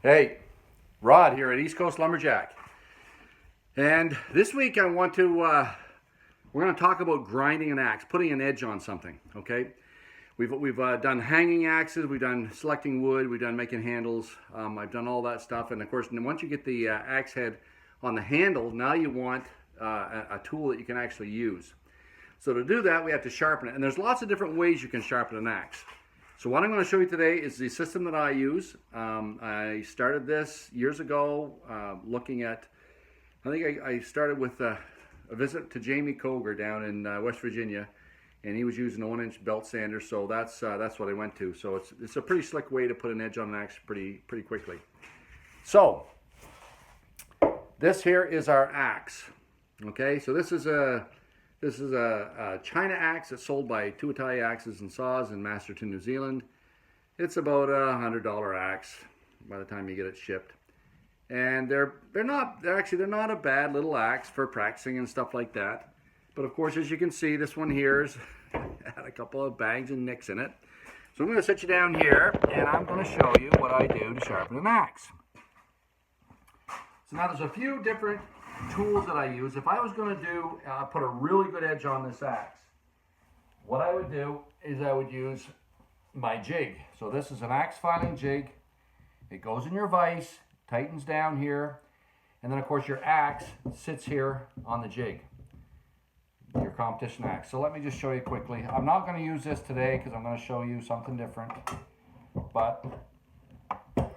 Hey, Rod here at East Coast Lumberjack. And this week I want to, we're going to talk about grinding an axe, putting an edge on something, okay? We've done hanging axes, we've done selecting wood, we've done making handles, I've done all that stuff. And of course, once you get the axe head on the handle, now you want a tool that you can actually use. So to do that, we have to sharpen it. And there's lots of different ways you can sharpen an axe. So what I'm going to show you today is the system that I use. I started this years ago looking at, I think I started with a visit to Jamie Coger down in West Virginia, and he was using a 1-inch belt sander, so that's what I went to. So it's a pretty slick way to put an edge on an axe pretty quickly. So this here is our axe. Okay, so this is a China axe that's sold by Two Italia Axes and Saws in Masterton, New Zealand. It's about a $100 axe by the time you get it shipped. And they're not a bad little axe for practicing and stuff like that. But of course, as you can see, this one here's had a couple of bangs and nicks in it. So I'm going to sit you down here and I'm going to show you what I do to sharpen an axe. So now there's a few different tools that I use. If I was going to do put a really good edge on this axe, what I would do is I would use my jig. So this is an axe filing jig. It goes in your vise, tightens down here, and then of course your axe sits here on the jig, your competition axe. So let me just show you quickly. I'm not going to use this today because I'm going to show you something different, but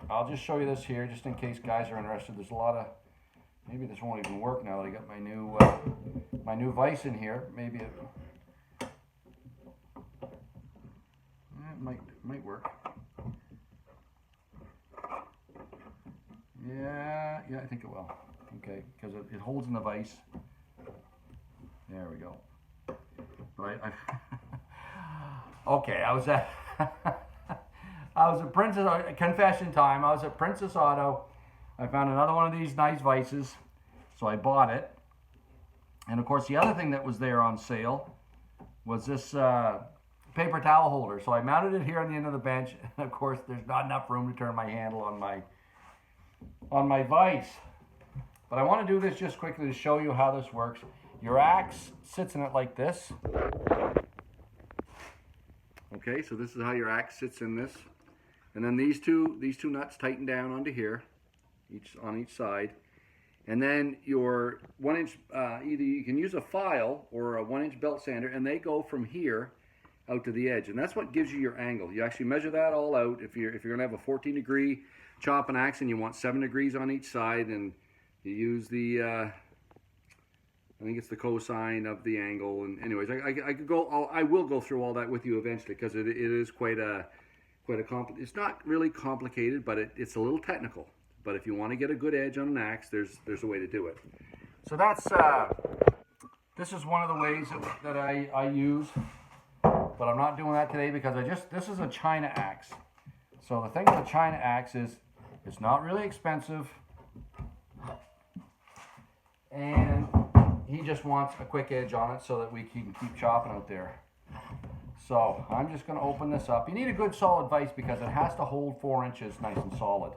I'll just show you this here just in case guys are interested. There's a lot of, maybe this won't even work now that I got my new vise in here. Maybe it might work. Yeah, I think it will. Okay, because it holds in the vise. There we go. Right. Okay, I was at Princess. Confession time. I was at Princess Auto. I found another one of these nice vices, so I bought it. And of course, the other thing that was there on sale was this paper towel holder. So I mounted it here on the end of the bench, and of course, there's not enough room to turn my handle on my vise. But I want to do this just quickly to show you how this works. Your axe sits in it like this. Okay, so this is how your axe sits in this. And then these two nuts tighten down onto here, on each side. And then your 1-inch, either you can use a file or a 1-inch belt sander, and they go from here out to the edge. And that's what gives you your angle. You actually measure that all out. If you're going to have a 14-degree chopping axe and you want 7 degrees on each side, and you use the, I think it's the cosine of the angle. And anyways, I will go through all that with you eventually because it is quite a it's not really complicated, but it's a little technical. But if you want to get a good edge on an axe, there's a way to do it. So that's this is one of the ways that I use, but I'm not doing that today because this is a China axe. So the thing with the China axe is it's not really expensive, and he just wants a quick edge on it so that we can keep chopping out there. So I'm just going to open this up. You need a good solid vise because it has to hold 4 inches nice and solid.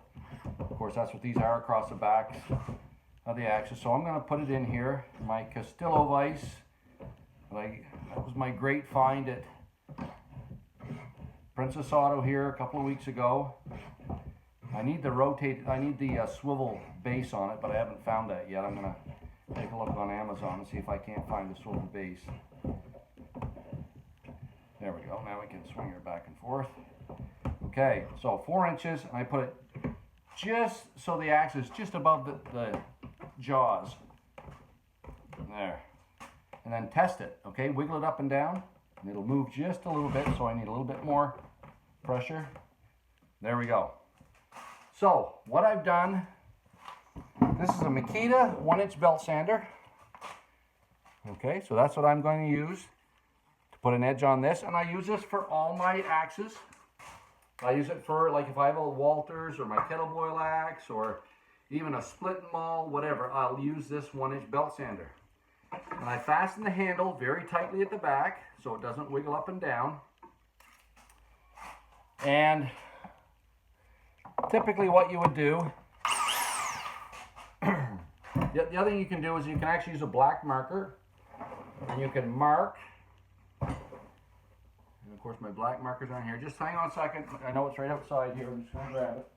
Of course, that's what these are across the backs of the axes. So I'm going to put it in here. My Castillo vise. That was my great find at Princess Auto here a couple of weeks ago. I need the swivel base on it, but I haven't found that yet. I'm going to take a look on Amazon and see if I can't find the swivel base. There we go. Now we can swing her back and forth. Okay, so 4 inches, and I put it just so the axe is just above the jaws. There. And then test it, okay? Wiggle it up and down, and it'll move just a little bit, so I need a little bit more pressure. There we go. So, what I've done, this is a Makita 1-inch belt sander. Okay, so that's what I'm going to use to put an edge on this, and I use this for all my axes. I use it for, like, if I have a Walters or my kettleboil axe or even a split maul, whatever, I'll use this 1-inch belt sander. And I fasten the handle very tightly at the back so it doesn't wiggle up and down. And typically what you would do, the other thing you can do is you can actually use a black marker, and you can mark. And of course my black marker's on here. Just hang on a second. I know it's right outside here. I'm just going to grab it.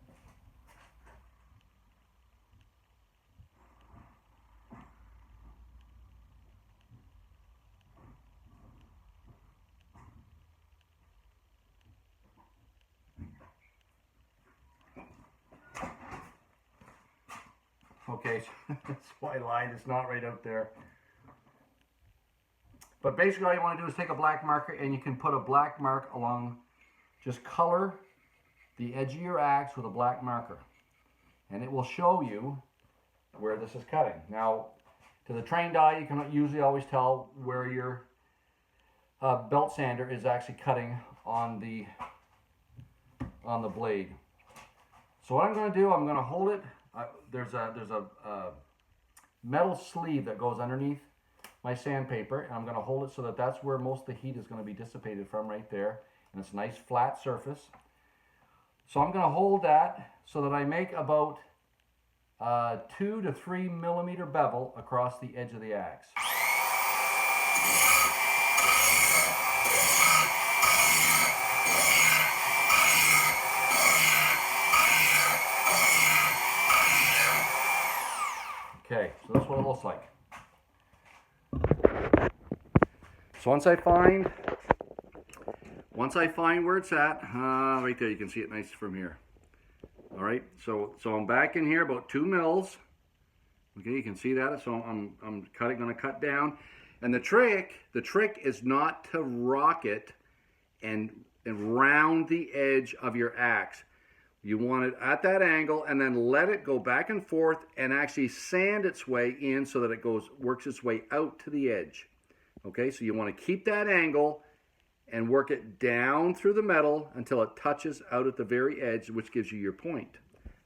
Okay, that's why I lied. It's not right out there. But basically all you want to do is take a black marker, and you can put a black mark along, just color the edge of your axe with a black marker. And it will show you where this is cutting. Now, to the trained eye, you can usually always tell where your belt sander is actually cutting on the blade. So what I'm going to do, I'm going to hold it. There's a metal sleeve that goes underneath my sandpaper, and I'm going to hold it so that that's where most of the heat is going to be dissipated from, right there. And it's a nice flat surface. So I'm going to hold that so that I make about 2 to 3 millimeter bevel across the edge of the axe. Okay, so that's what it looks like. So once I find where it's at, right there, you can see it nice from here. All right, so I'm back in here about 2 mils. Okay, you can see that. So I'm going to cut down, and the trick is not to rock it and round the edge of your axe. You want it at that angle, and then let it go back and forth and actually sand its way in so that it works its way out to the edge. Okay, so you want to keep that angle and work it down through the metal until it touches out at the very edge, which gives you your point.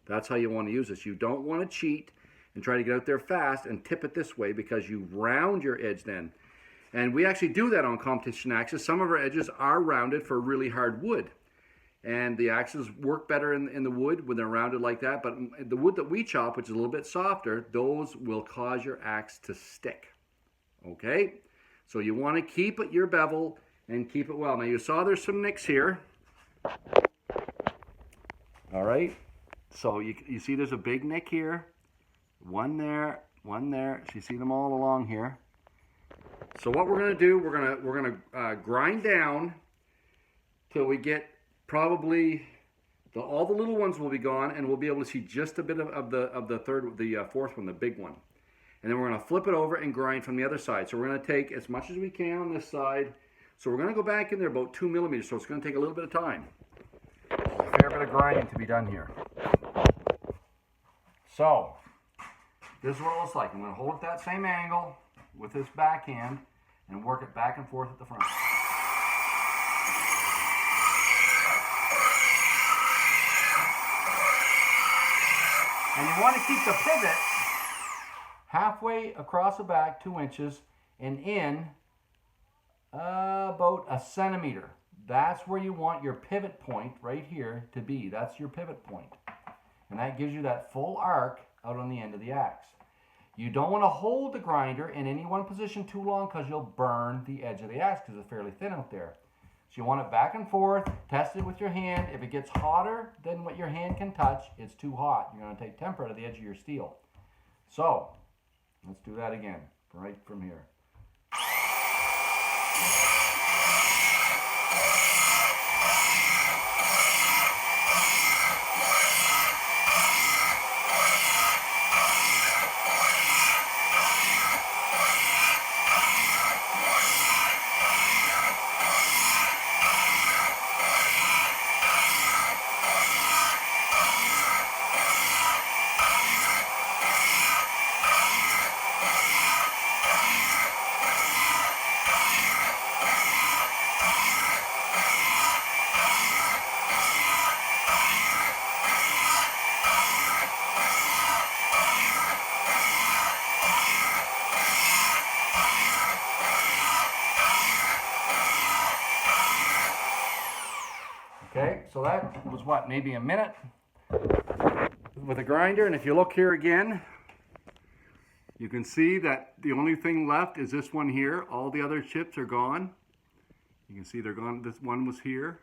That's how you want to use this. You don't want to cheat and try to get out there fast and tip it this way, because you round your edge then. And we actually do that on competition axes. Some of our edges are rounded for really hard wood. And the axes work better in the wood when they're rounded like that. But the wood that we chop, which is a little bit softer, those will cause your axe to stick. Okay? So you want to keep it your bevel and keep it well. Now you saw there's some nicks here. All right? So you see there's a big nick here. One there, one there. So you see them all along here. So what we're going to do, we're going to grind down till we get probably all the little ones will be gone, and we'll be able to see just a bit of the fourth one, the big one. And then we're going to flip it over and grind from the other side. So we're going to take as much as we can on this side. So we're going to go back in there about 2 millimeters. So it's going to take a little bit of time. There's a fair bit of grinding to be done here. So this is what it looks like. I'm going to hold it that same angle with this backhand and work it back and forth at the front. And you want to keep the pivot halfway across the back, 2 inches, and in about a centimeter. That's where you want your pivot point right here to be. That's your pivot point. And that gives you that full arc out on the end of the axe. You don't want to hold the grinder in any one position too long, because you'll burn the edge of the axe because it's fairly thin out there. So you want it back and forth, test it with your hand. If it gets hotter than what your hand can touch, it's too hot. You're going to take temper out of the edge of your steel. So let's do that again, right from here. Okay, so that was what, maybe a minute? with a grinder. And if you look here again, you can see that the only thing left is this one here. All the other chips are gone. You can see they're gone. This one was here.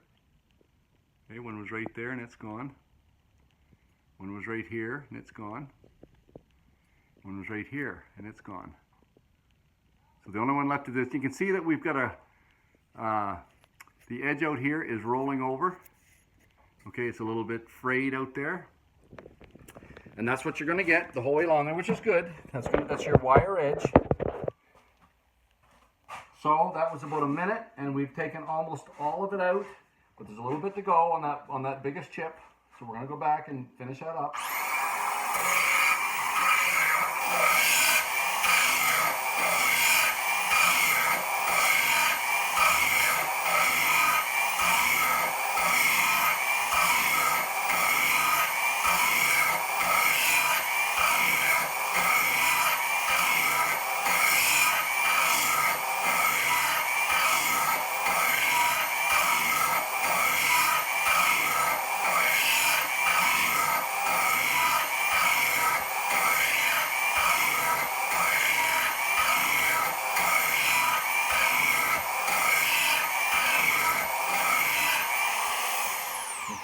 Okay, one was right there and it's gone. One was right here and it's gone. One was right here and it's gone. So the only one left is this. You can see that we've got the edge out here is rolling over. Okay, it's a little bit frayed out there. And that's what you're going to get the whole way along there, which is good. That's your wire edge. So that was about a minute, and we've taken almost all of it out, but there's a little bit to go on that biggest chip. So we're going to go back and finish that up.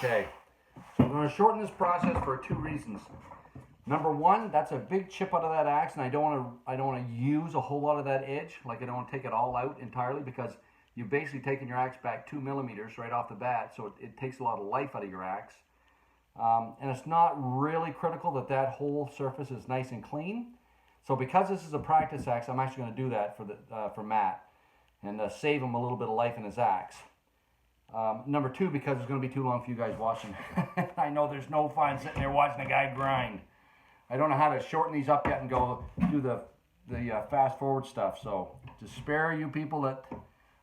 Okay, so I'm going to shorten this process for two reasons. Number one, that's a big chip out of that axe, and I don't want to use a whole lot of that edge. Like, I don't want to take it all out entirely, because you've basically taken your axe back 2 millimeters right off the bat, so it takes a lot of life out of your axe. And it's not really critical that whole surface is nice and clean. So because this is a practice axe, I'm actually going to do that for Matt and save him a little bit of life in his axe. Number two, because it's going to be too long for you guys watching. I know there's no fun sitting there watching a guy grind. I don't know how to shorten these up yet and go do the fast forward stuff. So to spare you people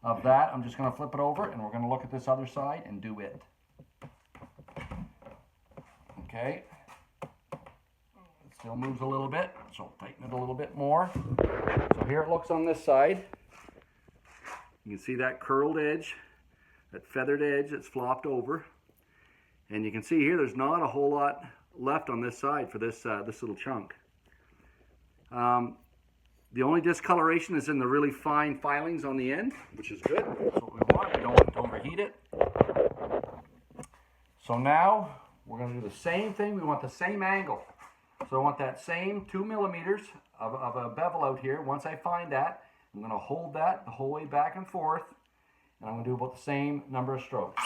of that, I'm just going to flip it over and we're going to look at this other side and do it. Okay. It still moves a little bit, so tighten it a little bit more. So here it looks on this side. You can see that curled edge. That feathered edge that's flopped over, and you can see here there's not a whole lot left on this side for this little chunk. The only discoloration is in the really fine filings on the end, which is good. That's what we want. We don't want to overheat it. So now we're going to do the same thing. We want the same angle. So I want that same 2 millimeters of a bevel out here. Once I find that, I'm going to hold that the whole way back and forth. And I'm going to do about the same number of strokes.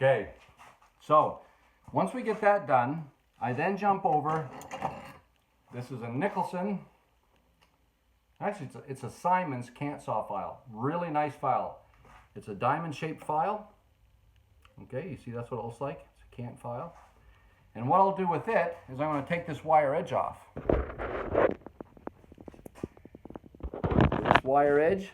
Okay, so once we get that done, I then jump over. This is a Nicholson. Actually, it's a Simon's cant saw file. Really nice file. It's a diamond-shaped file. Okay, you see that's what it looks like. It's a cant file. And what I'll do with it is I'm going to take this wire edge off. This wire edge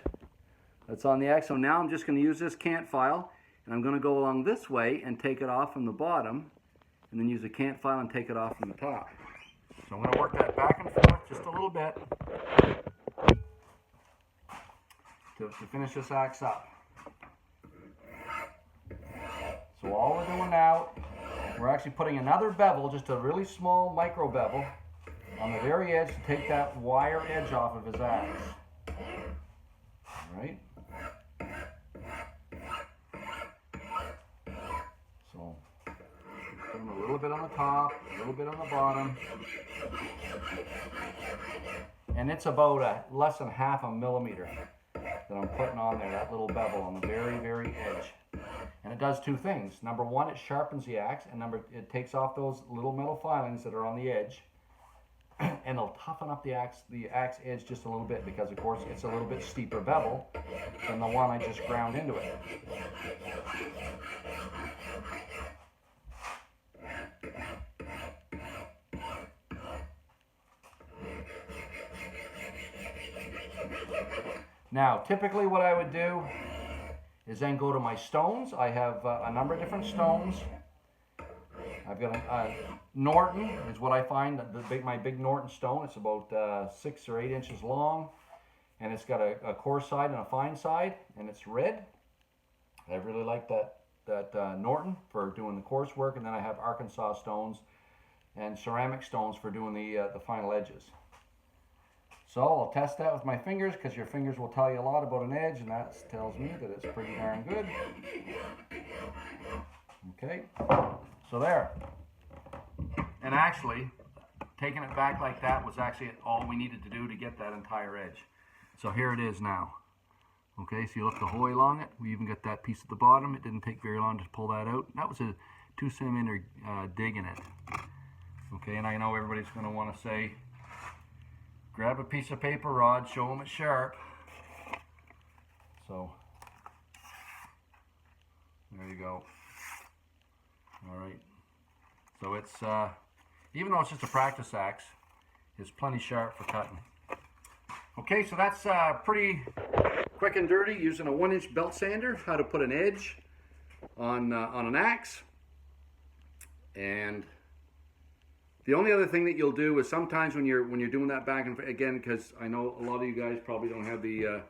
that's on the axe. So now I'm just going to use this cant file, and I'm going to go along this way and take it off from the bottom, and then use a cant file and take it off from the top. So I'm going to work that back and forth just a little bit to finish this axe up. So all we're doing now, we're actually putting another bevel, just a really small micro bevel, on the very edge to take that wire edge off of his axe. All right. Put a little bit on the top, a little bit on the bottom. And it's about less than half a millimeter that I'm putting on there, that little bevel on the very, very edge. And it does two things. Number one, it sharpens the axe, and it takes off those little metal filings that are on the edge, and it'll toughen up the axe edge just a little bit, because of course it's a little bit steeper bevel than the one I just ground into it. Now, typically what I would do is then go to my stones. I have a number of different stones. I've got a Norton is what I find, my big Norton stone. It's about 6 or 8 inches long, and it's got a coarse side and a fine side, and it's red. I really like that Norton for doing the coarse work, and then I have Arkansas stones and ceramic stones for doing the final edges. So I'll test that with my fingers, because your fingers will tell you a lot about an edge, and that tells me that it's pretty darn good. Okay, so there. And actually, taking it back like that was actually all we needed to do to get that entire edge. So here it is now. Okay, so you look the whole way along it. We even got that piece at the bottom. It didn't take very long to pull that out. That was a 2 centimeter dig in it. Okay, and I know everybody's going to want to say, grab a piece of paper, Rod, show them it's sharp. So, there you go. All right. So it's, even though it's just a practice axe, it's plenty sharp for cutting. Okay, so that's pretty quick and dirty, using a 1-inch belt sander, how to put an edge on an axe. And the only other thing that you'll do is sometimes when you're doing that back and again, because I know a lot of you guys probably don't have the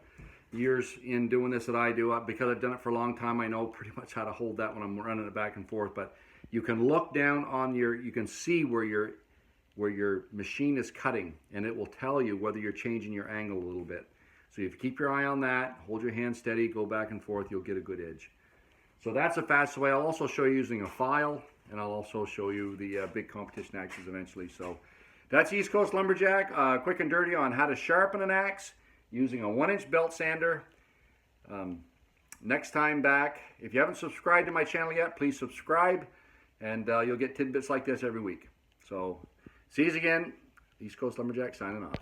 years in doing this that I do, because I've done it for a long time, I know pretty much how to hold that when I'm running it back and forth. But you can look down on you can see where your machine is cutting, and it will tell you whether you're changing your angle a little bit. So if you keep your eye on that, hold your hand steady, go back and forth, you'll get a good edge. So that's a fast way. I'll also show you using a file, and I'll also show you the big competition axes eventually. So that's East Coast Lumberjack, quick and dirty on how to sharpen an axe using a 1-inch belt sander. Next time back, if you haven't subscribed to my channel yet, please subscribe, and you'll get tidbits like this every week. So see you again. East Coast Lumberjack signing off.